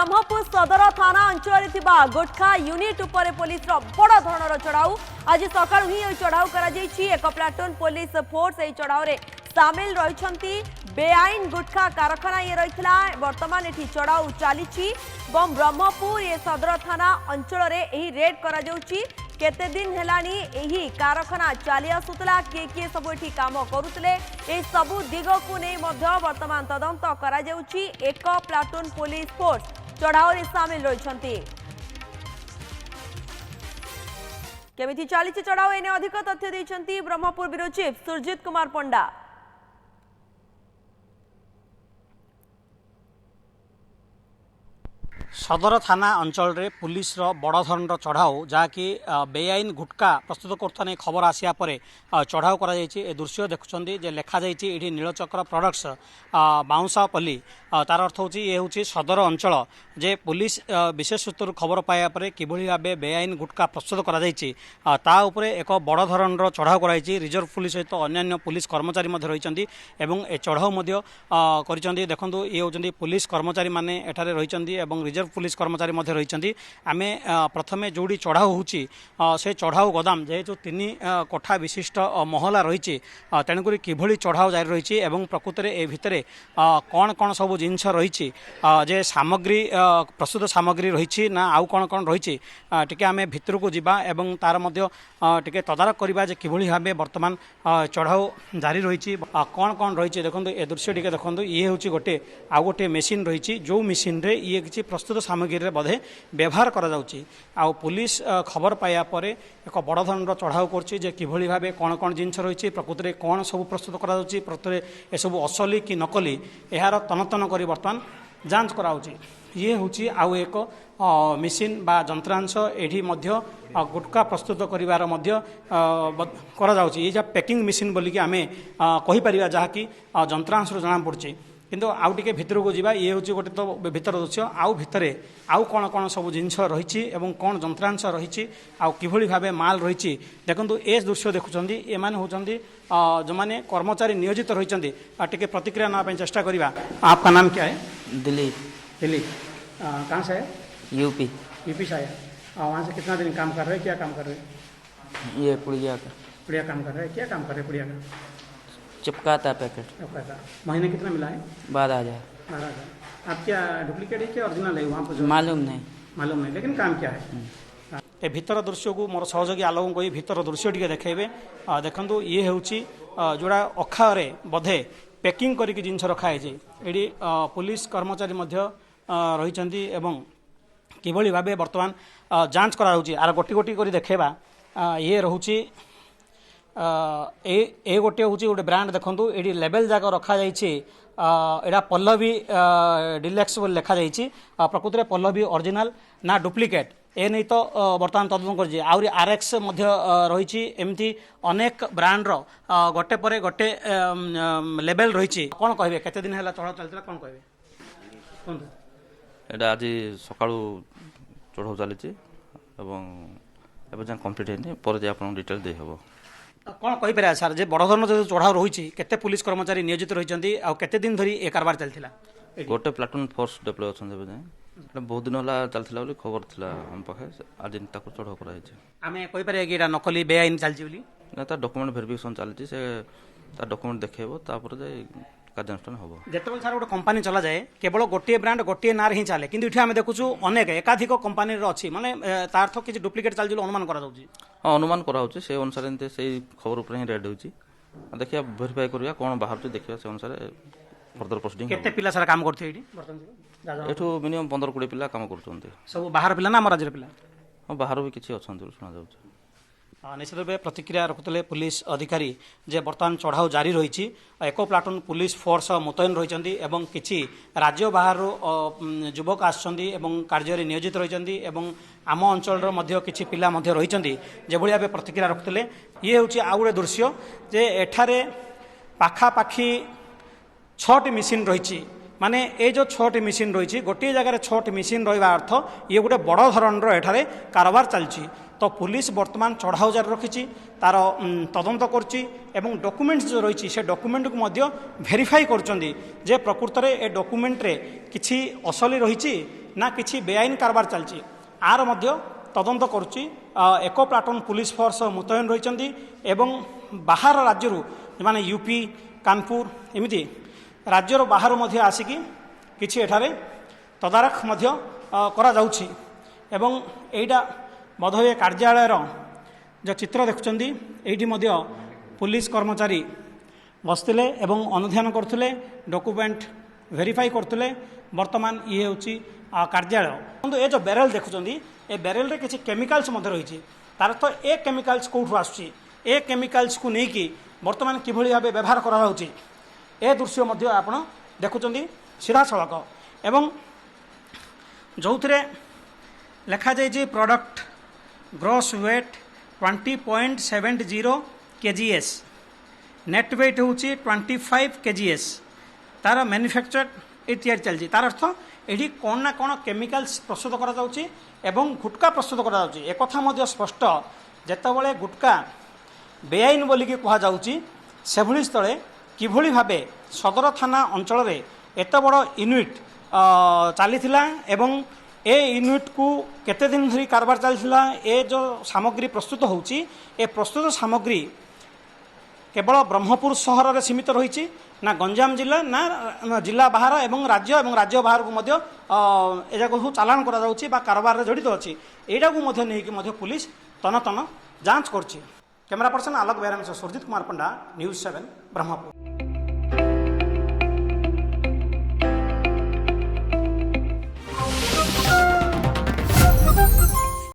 ब्रह्मपुर सदर थाना अंचल गुटखा यूनिट उपर पुलिस बड़ धरणर चढ़ाऊ आज सकाळु ही चढ़ाऊ एक प्लाटून पुलिस फोर्स यह चढ़ाऊ रे सामिल रही बेआईन गुटखा कारखाना ये रही बर्तमान ये चढ़ाऊ चली ब्रह्मपुर ये सदर थाना अंचल रेड करा केते दिन हेलानी एही कारखाना चली आसुतला किए सब एठी काम करुतले ए सबु दिग को नहीं मध्य वर्तमान तदंत करा जाउची एक प्लाटून पुलिस फोर्स चढ़ाऊ रे सामिल रहिसंती केमिति चली चढ़ाऊ एने अधिक तथ्य दैछंती ब्रह्मपुर ब्यूरो चीफ सुरजित कुमार पंडा। सदर थाना अंचल रे पुलिस रो बड़ धरणर चढ़ाऊ जहाँकि बेआईन गुटका प्रस्तुत करता नहीं खबर आसिया परे चढ़ाऊ करा जायछि। ए दृश्य देखुछंदी जे लेखा जायछि एठी नीलचक्र प्रोडक्ट्स बाउंसापल्ली तार अर्थ होछि ये होछि सदर अंचल जे पुलिस विशेष सूत्र खबर पाया परे किभଳି भाबे बेआईन गुटका प्रस्तुत करा जायछि ता उपरे एक बड़ धरणर चढ़ाऊ कराइछि। रिजर्व पुलिस सहित अन्य पुलिस कर्मचारी मध्ये रहिसंदी एवं ए चढ़ाऊ मध्ये करिसंदी। देखंतु ये होछंदी पुलिस कर्मचारी माने एठारे रहिसंदी एवं रिजर्व पुलिस कर्मचारी मध्ये रहिसंदी। आमे प्रथमे जोडी चढ़ाऊ होछि से चढ़ाऊ गोदाम जेहेतु 3 कोठा विशिष्ट महला रहिछि तेणुकरी किभଳି चढ़ाऊ जारी रहिछि एवं प्रकृत रे ए भितरे कौन कौन सब जिनस रहिछि जे सामग्री प्रस्तुत सामग्री रहिछि ना आउ कौन कौन रहिछि टिके आमे भितर को जिबा एवं तार मध्ये टिके तदारक करिबा जे किभଳି भाबे वर्तमान चढ़ाऊ जारी रहिछि कौन कौन रहिछि। देखंतु ए दृश्य टिके देखंतु ये होछि गोटे मेसिन रहिछि जो मेसिन रे ये किछि प्रस्तुत सामग्री रे बधे व्यवहार करा जाउछि। आ पुलिस खबर पाया परे एक बड़ धरणर चढ़ाऊ करछि जे किभଳି भाबे कौन कौन जिनस रहिछि प्रकृत रे कौन सब प्रस्तुत करा जाउछि प्रकृत रे ए सब असली कि नकली एहार तनतन करी वर्तमान जांच कराउछि। ये होछि आउ एक मेसिन बा यंत्रांश एठी मध्य गुटका प्रस्तुत करिवार मध्य करा जाउछि। ये जा पैकिंग मेसिन बोली कि आमे कहि परिबा जहा कि यंत्रांश रो जना पड़छि किंतु आउ टिके भितर को जीवा ये होछि गोटे तो भीतर दृश्य आउ भितरे आउ कौन कौन सब जिनस रहिछि एवं कौन यंत्रांश रहिछि आउ किभଳି भाबे माल रहिछि। देखंतु ए दृश्य देखुछंदी ए माने होछंदी जो माने कर्मचारी नियोजित रहिछंदी टिके प्रतिक्रिया ना पे चेष्टा करिवा। आपका नाम क्या है? दिलीप। दिलीप कहाँ से है? यूपी। यूपी से आया। वहाँ से कितना दिन काम कर रहे हैं? क्या काम कर रहे हैं? ये पुड़िया का। पुड़िया काम कर रहे हैं। क्या काम कर रहे हैं पुड़िया का? चिपकाता पैकेट। चिपकाता। महीने कितना मिला है? 12,000। 12,000। आप क्या डुप्लीकेट है क्या ओरिजिनल है वहाँ पर? मालूम नहीं। मालूम नहीं लेकिन काम क्या है? ए भीतर दृश्य को मोर सहयोगी आलोक को भीतर दृश्य टिके देखेबे। देखंतु ये होछि जोड़ा अखारे बधे पैकिंग करिक जिनस रखा है। एडी पुलिस कर्मचारी मध्य रहिचंदी एवं किभଳି भाबे वर्तमान जांच करा होछि आर गोटी गोटी करी देखेबा। ये रहउछि ए गोटे होछि गोटे ब्रांड देखंतु एडी लेवल जाक रखा जाइछि एडा पल्लवी डिलक्स बोल लिखा जाइछि प्रकृत रे पल्लवी ओरिजिनल ना डुप्लीकेट ए नहीं तो वर्तमान तदन कर आउरी आरएक्स मध्य रही एमती अनेक ब्रांड रो गोटे परे गोटे लेवल रही। कौन कहबे केते दिन हैला चढ़ाऊ चलतला कौन कहबे? कोन एटा आज सकाळू चढ़ाऊ चलीछि एवं एबे जा कंप्लीट हैनी पर जे आपन डिटेल दे हबो। कौन कहि पारे सर जे बड़ धरण जो चढ़ाऊ रही केते पुलिस कर्मचारी नियोजित रहिचंदी आ केते दिन धरी ए कारबार चलथिला? गोटे प्लाटून फोर्स डिप्लॉय अछन जेबे बहुत दिन होला चलथिला बोली खबर थिला हम पाखे आज दिन ताको चढ़ाऊ करा हैछि। आमे कहि पारे कि एटा नकली बेआईन चलछि बोली ना ता डॉक्यूमेंट वेरिफिकेशन चलछि से ता डॉक्यूमेंट देखेबो तापर जे कार्यानुष्ठान हबो। जेतेबेल सर गोटे कंपनी चला जाए केवल गोटे ब्रांड गोटे नार ही चले किंतु इठी आमे देखुछु अनेक एकाधिक कंपनी रो अछि माने तार अर्थ किछि डुप्लीकेट चलछि अनुमान करा जाउछि। हां अनुमान करा होछि से अनुसार एते से खबर ऊपर ही रेड होछि देखिया वेरीफाई करिया कोन बाहर छै देखिया से अनुसार फर्दर प्रोसीडिंग। केते पिला सर काम करथि एठी वर्तमान एठू मिनिमम 15-20 पिला काम करछन्ते। सब बाहर पिला ना हम राज्य पिला? हां बाहर भी किछि अछन्ते सुना जाउछ। निश्चित भाव प्रतिक्रिया रखुले पुलिस अधिकारी जे बर्तमान चढ़ाऊ जारी रही एक प्लाटून पुलिस फोर्स मुतयन रही एवं किछि राज्य बाहर युवक आसछन्ती एवं कार्य नियोजित रही आम अंचल किछि पिला रही जे भली भाबे प्रतिक्रिया रखुले। ये हूँ आउ गोटे दृश्य जे एठारे पाखापाखि 6टी मेसिन रही माने ए जो 6टी मेसिन रही गोटे जगह 6टी मेसिन रहा अर्थ ये गोटे बड़ धरणर एठारे कारोबार चलछि। तो पुलिस वर्तमान चढ़ाऊ जारी रखी तार तदंत करछि एवं डॉक्यूमेंट्स जो रही से डॉक्यूमेंट को मध्य वेरीफाई करछन्ती जे प्रकृत रे ए डॉक्यूमेंट रे किछि असली रही ନା କିଛି ବେଆଇନ କାରବାର ଚାଲିଛି ଆର ମଧ୍ୟ ତଦନ୍ତ କରୁଛି ଏକ ପ୍ଲାଟୁନ ପୁଲିସ ଫୋର୍ସ ମୁତୟନ ରହିଛନ୍ତି ଏବଂ ବାହାର ରାଜ୍ୟରୁ ମାନେ ୟୁପି କାନପୁର ଏମିତି ରାଜ୍ୟର ବାହାରୁ ମଧ୍ୟ ଆସିକି କିଛି ଏଠାରେ ତଦାରଖ ମଧ୍ୟ କରାଯାଉଛି ଏବଂ ଏଇଟା ବୋଧହୁଏ କାର୍ଯ୍ୟାଳୟର ଯେଉଁ ଚିତ୍ର ଦେଖୁଛନ୍ତି ଏଇଠି ମଧ୍ୟ ପୁଲିସ କର୍ମଚାରୀ ବସିଥିଲେ ଏବଂ ଅନୁଧ୍ୟାନ କରୁଥିଲେ ଡକୁମେଣ୍ଟ ଭେରିଫାଇ କରୁଥିଲେ ବର୍ତ୍ତମାନ ଇଏ ହେଉଛି କାର୍ଯ୍ୟାଳୟ କିନ୍ତୁ ଏ ଯେଉଁ ବ୍ୟାରେଲ୍ ଦେଖୁଛନ୍ତି ଏ ବ୍ୟାରେଲ୍ରେ କିଛି କେମିକାଲ୍ସ ମଧ୍ୟ ରହିଛି ତାର ତ ଏ କେମିକାଲ୍ସ କେଉଁଠୁ ଆସୁଛି ଏ କେମିକାଲ୍ସକୁ ନେଇକି ବର୍ତ୍ତମାନ କିଭଳି ଭାବେ ବ୍ୟବହାର କରାଯାଉଛି ଏ ଦୃଶ୍ୟ ମଧ୍ୟ ଆପଣ ଦେଖୁଛନ୍ତି ସିଧାସଳଖ ଏବଂ ଯେଉଁଥିରେ ଲେଖାଯାଇଛି product gross weight 20.70 kgs net weight ହେଉଛି 25 kgs ତାର ମ୍ୟାନୁଫ୍ୟାକ୍ଚର ଏ ତିଆରି ଚାଲିଛି ତାର ଅର୍ଥ ଏଠି କ'ଣ ନା କ'ଣ କେମିକାଲ୍ସ ପ୍ରସ୍ତୁତ କରାଯାଉଛି ଏବଂ ଗୁଟକା ପ୍ରସ୍ତୁତ କରାଯାଉଛି ଏକଥା ମଧ୍ୟ ସ୍ପଷ୍ଟ ଯେତେବେଳେ ଗୁଟକା ବେଆଇନ ବୋଲିକି କୁହାଯାଉଛି ସେଭଳି ସ୍ଥଳେ କିଭଳି ଭାବେ ସଦର ଥାନା ଅଞ୍ଚଳରେ ଏତେ ବଡ଼ ୟୁନିଟ୍ ଚାଲିଥିଲା ଏବଂ ଏ ୟୁନିଟ୍କୁ କେତେ ଦିନ ଧରି କାରବାର ଚାଲିଥିଲା ଏ ଯେଉଁ ସାମଗ୍ରୀ ପ୍ରସ୍ତୁତ ହେଉଛି ଏ ପ୍ରସ୍ତୁତ ସାମଗ୍ରୀ କେବଳ ବ୍ରହ୍ମପୁର ସହରରେ ସୀମିତ ରହିଛି ନା ଗଞ୍ଜାମ ଜିଲ୍ଲା ନା ଜିଲ୍ଲା ବାହାର ଏବଂ ରାଜ୍ୟ ବାହାରକୁ ମଧ୍ୟ ଏ ଯାକ ସବୁ ଚାଲାଣ କରାଯାଉଛି ବା କାରବାରରେ ଜଡ଼ିତ ଅଛି ଏଇଟାକୁ ମଧ୍ୟ ନେଇକି ମଧ୍ୟ ପୁଲିସ ତନ ଯାଞ୍ଚ କରୁଛି କ୍ୟାମେରା ପର୍ସନ ଆଲୋକ ବେହେରାଙ୍କ ସହ ସୁରଜିତ କୁମାର ପଣ୍ଡା ନ୍ୟୁଜ୍ 7 ବ୍ରହ୍ମପୁର।